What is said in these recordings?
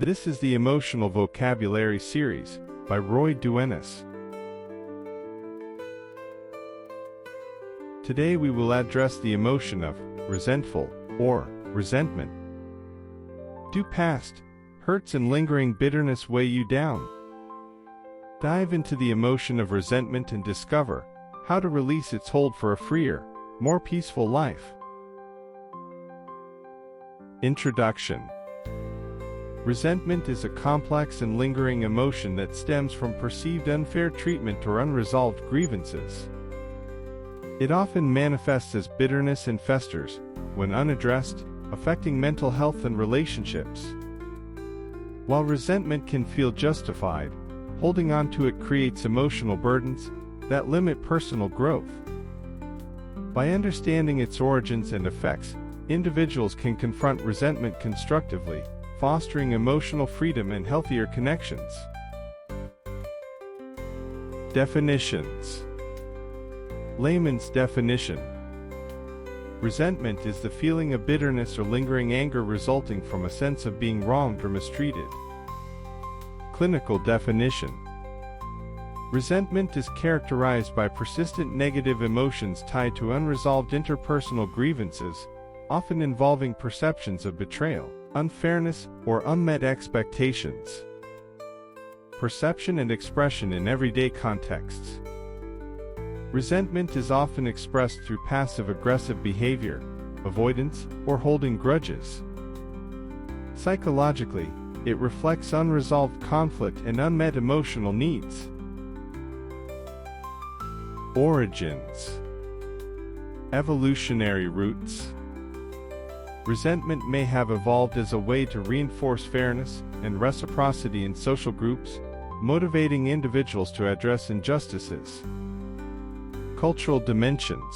This is the Emotional Vocabulary Series by Duenas. Today we will address the emotion of resentful or resentment. Do past hurts and lingering bitterness weigh you down? Dive into the emotion of resentment and discover how to release its hold for a freer, more peaceful life. Introduction. Resentment is a complex and lingering emotion that stems from perceived unfair treatment or unresolved grievances. It often manifests as bitterness and festers, when unaddressed, affecting mental health and relationships. While resentment can feel justified, holding on to it creates emotional burdens that limit personal growth. By understanding its origins and effects, individuals can confront resentment constructively, fostering emotional freedom and healthier connections. Definitions. Layman's definition. Resentment is the feeling of bitterness or lingering anger resulting from a sense of being wronged or mistreated. Clinical definition. Resentment is characterized by persistent negative emotions tied to unresolved interpersonal grievances, often involving perceptions of betrayal, unfairness, or unmet expectations. Perception and expression in everyday contexts. Resentment is often expressed through passive-aggressive behavior, avoidance, or holding grudges. Psychologically, it reflects unresolved conflict and unmet emotional needs. Origins. Evolutionary roots. Resentment may have evolved as a way to reinforce fairness and reciprocity in social groups, motivating individuals to address injustices. Cultural dimensions.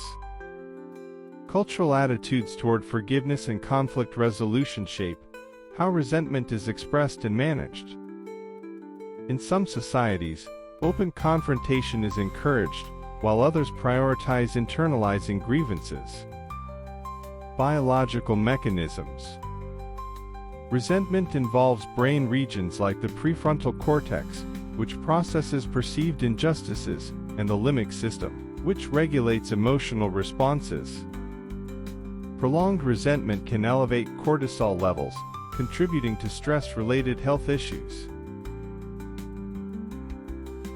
Cultural attitudes toward forgiveness and conflict resolution shape how resentment is expressed and managed. In some societies, open confrontation is encouraged, while others prioritize internalizing grievances. Biological mechanisms. Resentment involves brain regions like the prefrontal cortex, which processes perceived injustices, and the limbic system, which regulates emotional responses. Prolonged resentment can elevate cortisol levels, contributing to stress-related health issues.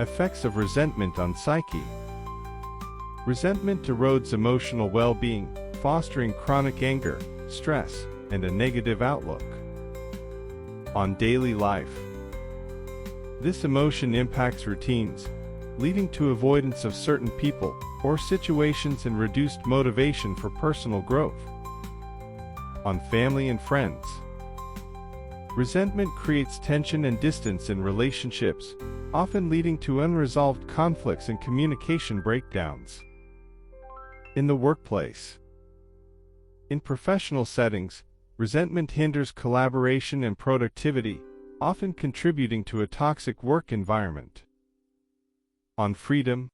Effects of resentment on psyche. Resentment erodes emotional well-being, fostering chronic anger, stress, and a negative outlook on daily life. This emotion impacts routines, leading to avoidance of certain people or situations and reduced motivation for personal growth. On family and friends. Resentment creates tension and distance in relationships, often leading to unresolved conflicts and communication breakdowns. In the workplace. In professional settings, resentment hinders collaboration and productivity, often contributing to a toxic work environment. On freedom.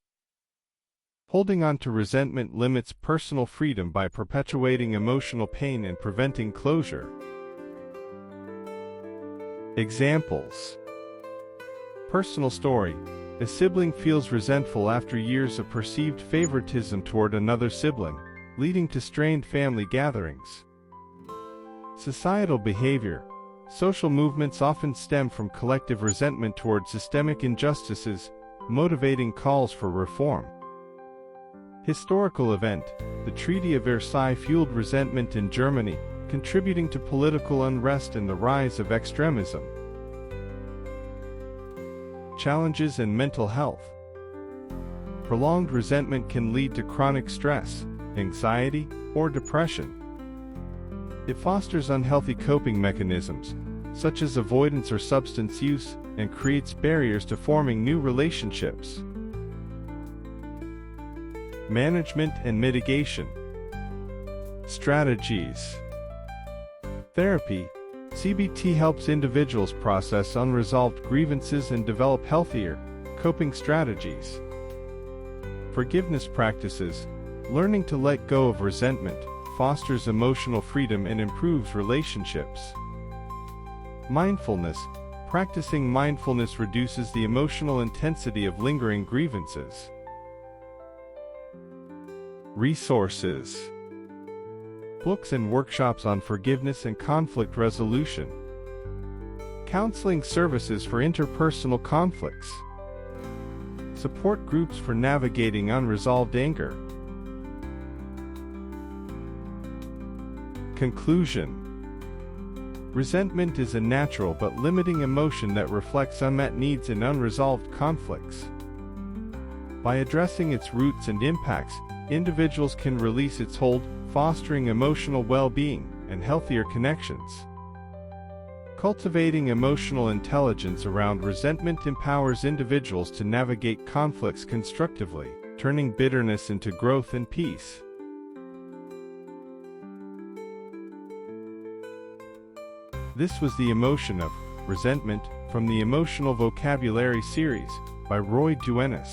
Holding on to resentment limits personal freedom by perpetuating emotional pain and preventing closure. Examples. Personal story. A sibling feels resentful after years of perceived favoritism toward another sibling, leading to strained family gatherings. Societal behavior. Social movements often stem from collective resentment toward systemic injustices, motivating calls for reform. Historical event. The Treaty of Versailles fueled resentment in Germany, contributing to political unrest and the rise of extremism. Challenges in mental health. Prolonged resentment can lead to chronic stress, anxiety, or depression. It fosters unhealthy coping mechanisms, such as avoidance or substance use, and creates barriers to forming new relationships. Management and mitigation. Strategies. Therapy. CBT helps individuals process unresolved grievances and develop healthier, coping strategies. Forgiveness practices. Learning to let go of resentment fosters emotional freedom and improves relationships. Mindfulness. Practicing mindfulness reduces the emotional intensity of lingering grievances. Resources. Books and workshops on forgiveness and conflict resolution. Counseling services for interpersonal conflicts. Support groups for navigating unresolved anger. Conclusion. Resentment is a natural but limiting emotion that reflects unmet needs and unresolved conflicts. By addressing its roots and impacts, individuals can release its hold, fostering emotional well-being and healthier connections. Cultivating emotional intelligence around resentment empowers individuals to navigate conflicts constructively, turning bitterness into growth and peace. This was The Emotion of Resentment from the Emotional Vocabulary series by Duenas.